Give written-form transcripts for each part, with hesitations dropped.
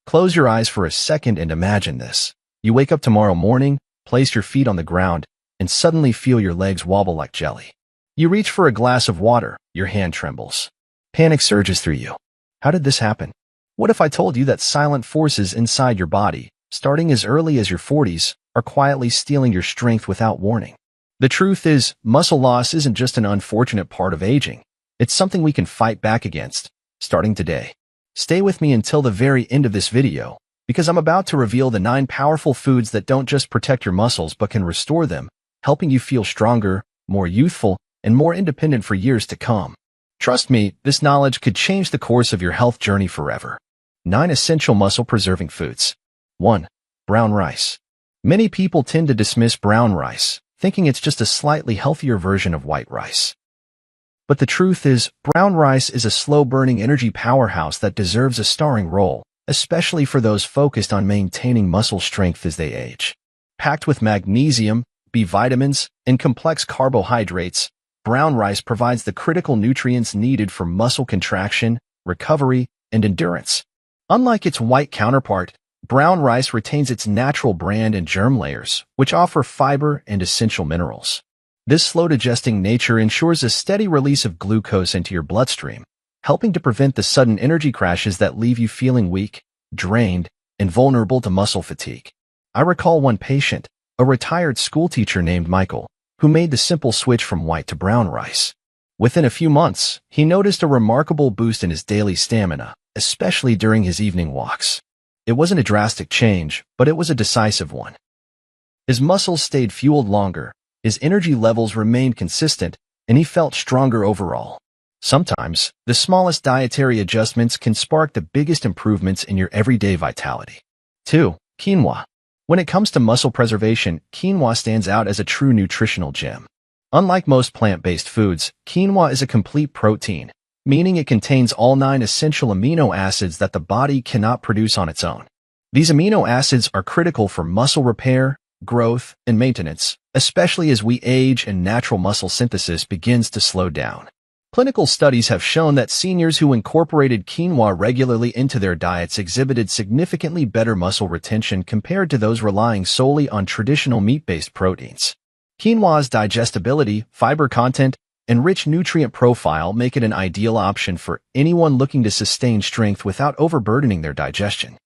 Close your eyes for a second and imagine this. You wake up tomorrow morning, place your feet on the ground, and suddenly feel your legs wobble like jelly. You reach for a glass of water, your hand trembles. Panic surges through you. How did this happen? What if I told you that silent forces inside your body, starting as early as your 40s, are quietly stealing your strength without warning? The truth is, muscle loss isn't just an unfortunate part of aging. It's something we can fight back against, starting today. Stay with me until the very end of this video, because I'm about to reveal the 9 powerful foods that don't just protect your muscles but can restore them, helping you feel stronger, more youthful, and more independent for years to come. Trust me, this knowledge could change the course of your health journey forever. 9 essential muscle-preserving foods. 1. Brown rice. Many people tend to dismiss brown rice, thinking it's just a slightly healthier version of white rice. But the truth is, brown rice is a slow-burning energy powerhouse that deserves a starring role, especially for those focused on maintaining muscle strength as they age. Packed with magnesium, B vitamins, and complex carbohydrates, brown rice provides the critical nutrients needed for muscle contraction, recovery, and endurance. Unlike its white counterpart, brown rice retains its natural bran and germ layers, which offer fiber and essential minerals. This slow-digesting nature ensures a steady release of glucose into your bloodstream, helping to prevent the sudden energy crashes that leave you feeling weak, drained, and vulnerable to muscle fatigue. I recall one patient, a retired schoolteacher named Michael, who made the simple switch from white to brown rice. Within a few months, he noticed a remarkable boost in his daily stamina, especially during his evening walks. It wasn't a drastic change, but it was a decisive one. His muscles stayed fueled longer, his energy levels remained consistent, and he felt stronger overall. Sometimes, the smallest dietary adjustments can spark the biggest improvements in your everyday vitality. 2. Quinoa. When it comes to muscle preservation, quinoa stands out as a true nutritional gem. Unlike most plant-based foods, quinoa is a complete protein, meaning it contains all 9 essential amino acids that the body cannot produce on its own. These amino acids are critical for muscle repair, growth, and maintenance, especially as we age and natural muscle synthesis begins to slow down. Clinical studies have shown that seniors who incorporated quinoa regularly into their diets exhibited significantly better muscle retention compared to those relying solely on traditional meat-based proteins. Quinoa's digestibility, fiber content, and rich nutrient profile make it an ideal option for anyone looking to sustain strength without overburdening their digestion.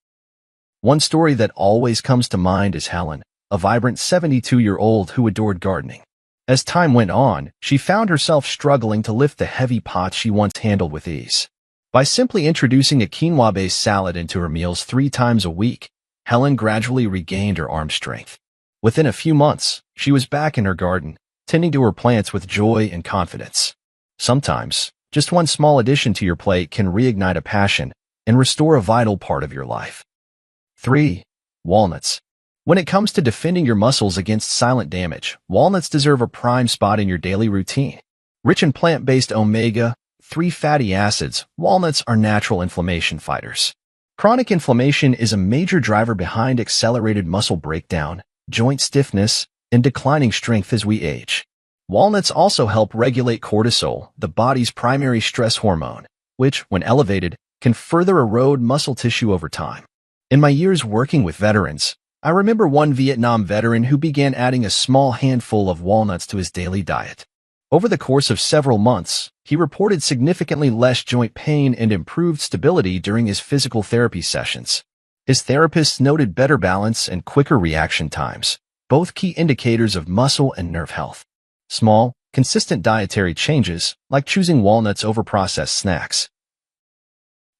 One story that always comes to mind is Helen, a vibrant 72-year-old who adored gardening. As time went on, she found herself struggling to lift the heavy pots she once handled with ease. By simply introducing a quinoa-based salad into her meals 3 times a week, Helen gradually regained her arm strength. Within a few months, she was back in her garden, tending to her plants with joy and confidence. Sometimes, just one small addition to your plate can reignite a passion and restore a vital part of your life. 3. Walnuts. When it comes to defending your muscles against silent damage, walnuts deserve a prime spot in your daily routine. Rich in plant-based omega-3 fatty acids, walnuts are natural inflammation fighters. Chronic inflammation is a major driver behind accelerated muscle breakdown, joint stiffness, and declining strength as we age. Walnuts also help regulate cortisol, the body's primary stress hormone, which, when elevated, can further erode muscle tissue over time. In my years working with veterans, I remember one Vietnam veteran who began adding a small handful of walnuts to his daily diet. Over the course of several months, he reported significantly less joint pain and improved stability during his physical therapy sessions. His therapists noted better balance and quicker reaction times, both key indicators of muscle and nerve health. Small, consistent dietary changes, like choosing walnuts over processed snacks,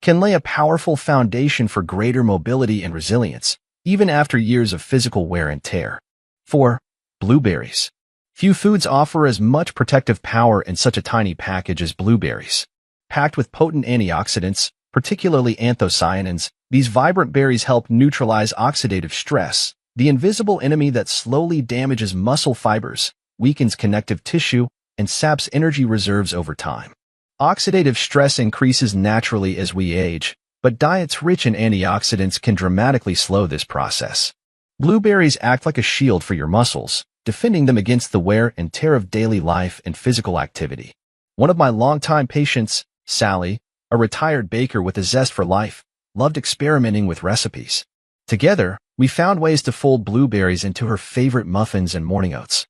can lay a powerful foundation for greater mobility and resilience, even after years of physical wear and tear. 4. Blueberries. Few foods offer as much protective power in such a tiny package as blueberries. Packed with potent antioxidants, particularly anthocyanins, these vibrant berries help neutralize oxidative stress, the invisible enemy that slowly damages muscle fibers, weakens connective tissue, and saps energy reserves over time. Oxidative stress increases naturally as we age, but diets rich in antioxidants can dramatically slow this process. Blueberries act like a shield for your muscles, defending them against the wear and tear of daily life and physical activity. One of my longtime patients, Sally, a retired baker with a zest for life, loved experimenting with recipes. Together, we found ways to fold blueberries into her favorite muffins and morning oats.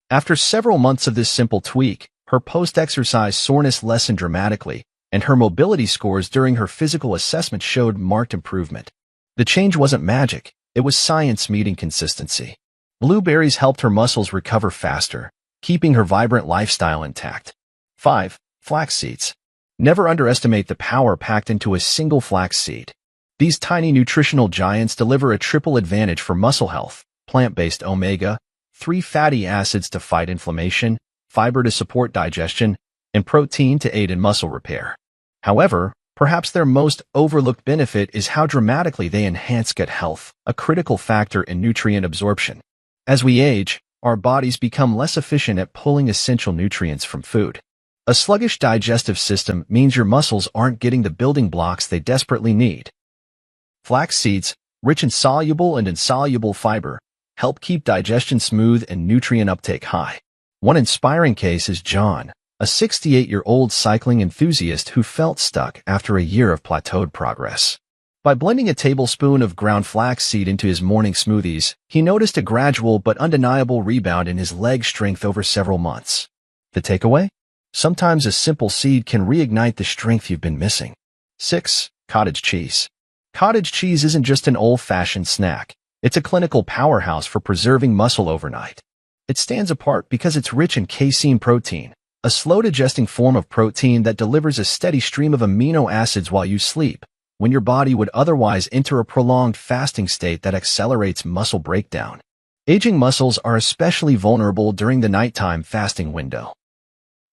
After several months of this simple tweak, her post-exercise soreness lessened dramatically, and her mobility scores during her physical assessment showed marked improvement. The change wasn't magic, it was science meeting consistency. Blueberries helped her muscles recover faster, keeping her vibrant lifestyle intact. 5. Flax seeds. Never underestimate the power packed into a single flax seed. These tiny nutritional giants deliver a triple advantage for muscle health: plant-based omega-3 fatty acids to fight inflammation, fiber to support digestion, and protein to aid in muscle repair. However, perhaps their most overlooked benefit is how dramatically they enhance gut health, a critical factor in nutrient absorption. As we age, our bodies become less efficient at pulling essential nutrients from food. A sluggish digestive system means your muscles aren't getting the building blocks they desperately need. Flax seeds, rich in soluble and insoluble fiber, help keep digestion smooth and nutrient uptake high. One inspiring case is John, a 68-year-old cycling enthusiast who felt stuck after a year of plateaued progress. By blending a tablespoon of ground flaxseed into his morning smoothies, he noticed a gradual but undeniable rebound in his leg strength over several months. The takeaway? Sometimes a simple seed can reignite the strength you've been missing. 6. Cottage cheese. Cottage cheese isn't just an old-fashioned snack. It's a clinical powerhouse for preserving muscle overnight. It stands apart because it's rich in casein protein, a slow-digesting form of protein that delivers a steady stream of amino acids while you sleep, when your body would otherwise enter a prolonged fasting state that accelerates muscle breakdown. Aging muscles are especially vulnerable during the nighttime fasting window.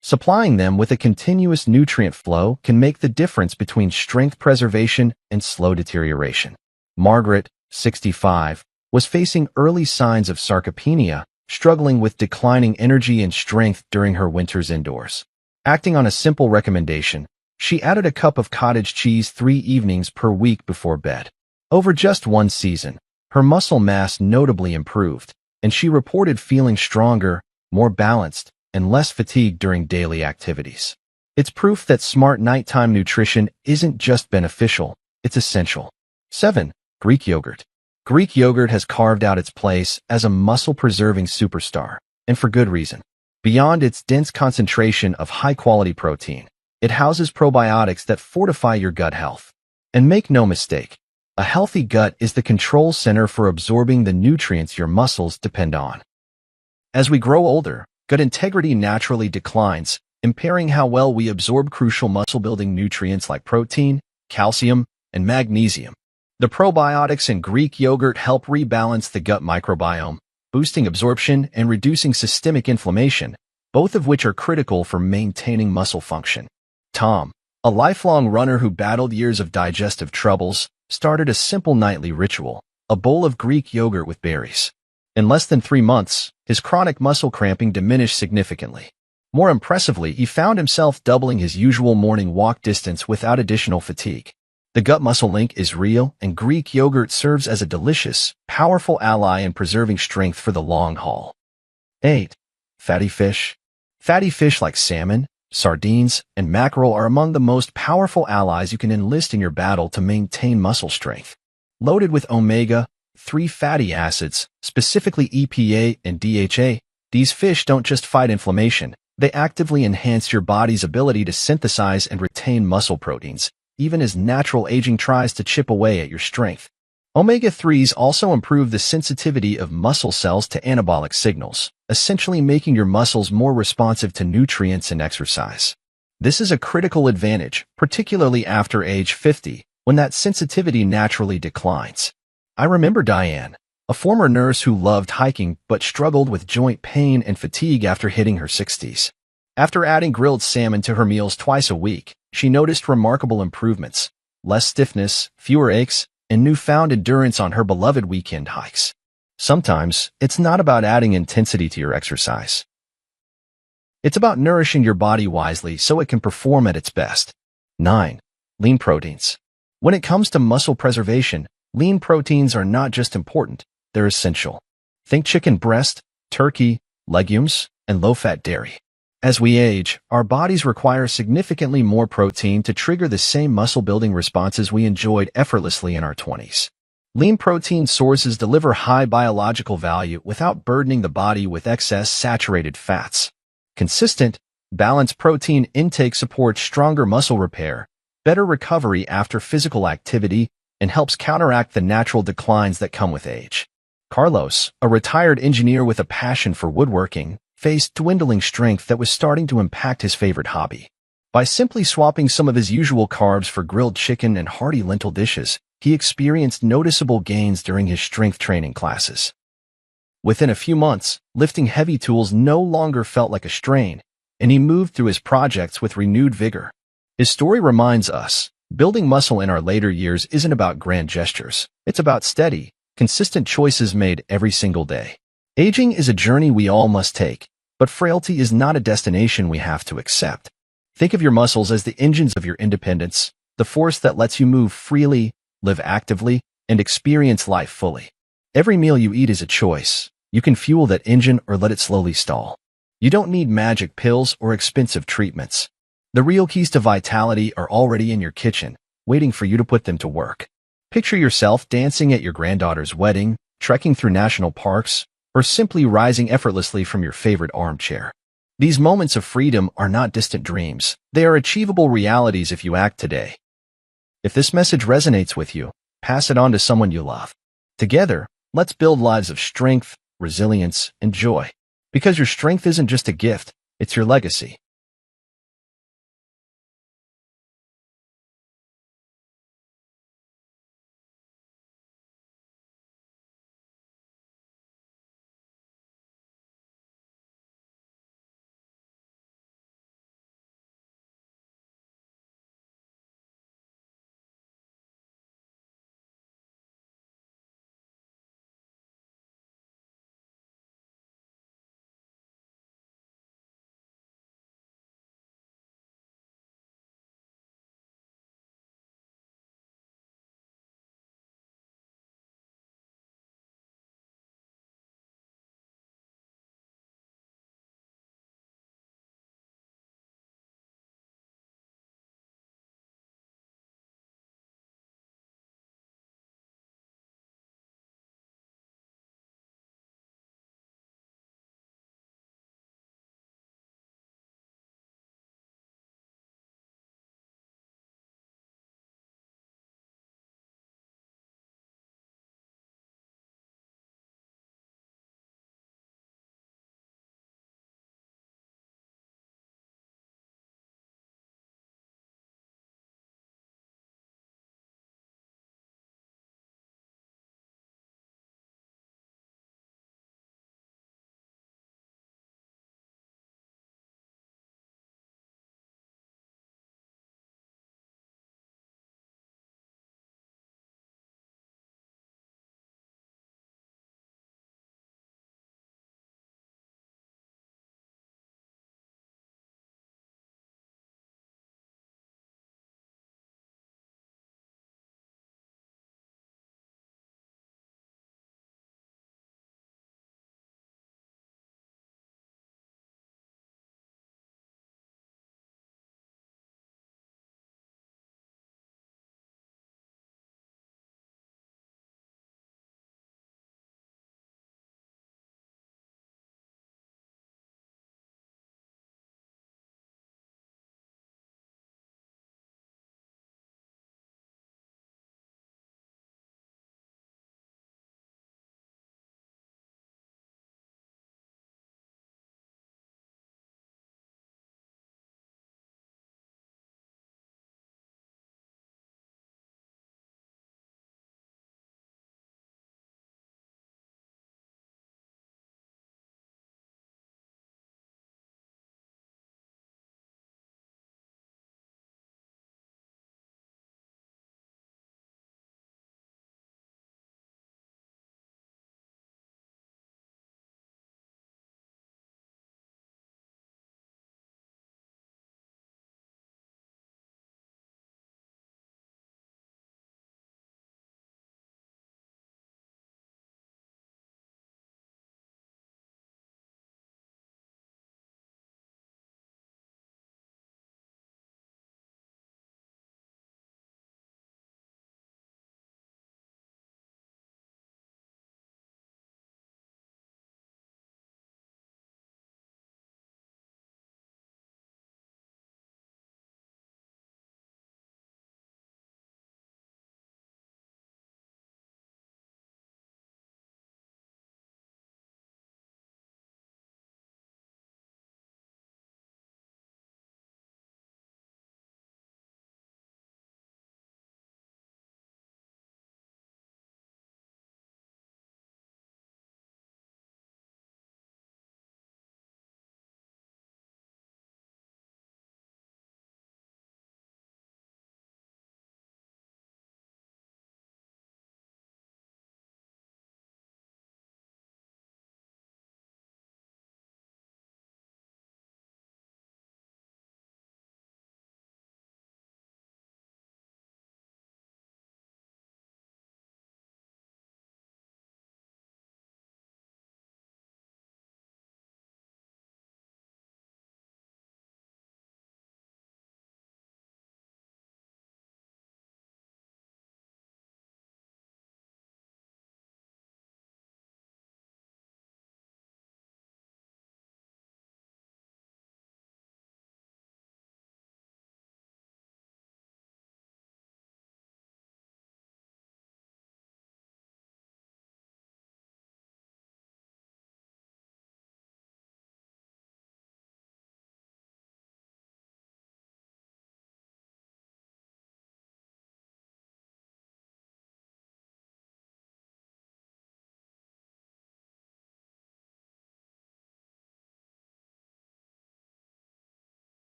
Supplying them with a continuous nutrient flow can make the difference between strength preservation and slow deterioration. Margaret, 65, was facing early signs of sarcopenia, struggling with declining energy and strength during her winters indoors. Acting on a simple recommendation, she added a cup of cottage cheese 3 evenings per week before bed. Over just one season, her muscle mass notably improved, and she reported feeling stronger, more balanced, and less fatigued during daily activities. It's proof that smart nighttime nutrition isn't just beneficial, it's essential. 7. Greek yogurt. Greek yogurt has carved out its place as a muscle-preserving superstar, and for good reason. Beyond its dense concentration of high-quality protein, it houses probiotics that fortify your gut health. And make no mistake, a healthy gut is the control center for absorbing the nutrients your muscles depend on. As we grow older, gut integrity naturally declines, impairing how well we absorb crucial muscle-building nutrients like protein, calcium, and magnesium. The probiotics in Greek yogurt help rebalance the gut microbiome, boosting absorption and reducing systemic inflammation, both of which are critical for maintaining muscle function. Tom, a lifelong runner who battled years of digestive troubles, started a simple nightly ritual: a bowl of Greek yogurt with berries. In less than 3 months, his chronic muscle cramping diminished significantly. More impressively, he found himself doubling his usual morning walk distance without additional fatigue. The gut-muscle link is real, and Greek yogurt serves as a delicious, powerful ally in preserving strength for the long haul. 8. Fatty fish. Fatty fish like salmon, sardines, and mackerel are among the most powerful allies you can enlist in your battle to maintain muscle strength. Loaded with omega-3 fatty acids, specifically EPA and DHA, these fish don't just fight inflammation, they actively enhance your body's ability to synthesize and retain muscle proteins, even as natural aging tries to chip away at your strength. Omega-3s also improve the sensitivity of muscle cells to anabolic signals, essentially making your muscles more responsive to nutrients and exercise. This is a critical advantage, particularly after age 50, when that sensitivity naturally declines. I remember Diane, a former nurse who loved hiking but struggled with joint pain and fatigue after hitting her 60s. After adding grilled salmon to her meals twice a week, she noticed remarkable improvements: less stiffness, fewer aches, and newfound endurance on her beloved weekend hikes. Sometimes, it's not about adding intensity to your exercise. It's about nourishing your body wisely so it can perform at its best. 9. Lean proteins. When it comes to muscle preservation, lean proteins are not just important, they're essential. Think chicken breast, turkey, legumes, and low-fat dairy. As we age, our bodies require significantly more protein to trigger the same muscle-building responses we enjoyed effortlessly in our 20s. Lean protein sources deliver high biological value without burdening the body with excess saturated fats. Consistent, balanced protein intake supports stronger muscle repair, better recovery after physical activity, and helps counteract the natural declines that come with age. Carlos, a retired engineer with a passion for woodworking, faced dwindling strength that was starting to impact his favorite hobby. By simply swapping some of his usual carbs for grilled chicken and hearty lentil dishes, he experienced noticeable gains during his strength training classes. Within a few months, lifting heavy tools no longer felt like a strain, and he moved through his projects with renewed vigor. His story reminds us, building muscle in our later years isn't about grand gestures. It's about steady, consistent choices made every single day. Aging is a journey we all must take, but frailty is not a destination we have to accept. Think of your muscles as the engines of your independence, the force that lets you move freely, live actively, and experience life fully. Every meal you eat is a choice. You can fuel that engine or let it slowly stall. You don't need magic pills or expensive treatments. The real keys to vitality are already in your kitchen, waiting for you to put them to work. Picture yourself dancing at your granddaughter's wedding, trekking through national parks, or simply rising effortlessly from your favorite armchair. These moments of freedom are not distant dreams. They are achievable realities if you act today. If this message resonates with you, pass it on to someone you love. Together, let's build lives of strength, resilience, and joy. Because your strength isn't just a gift, it's your legacy.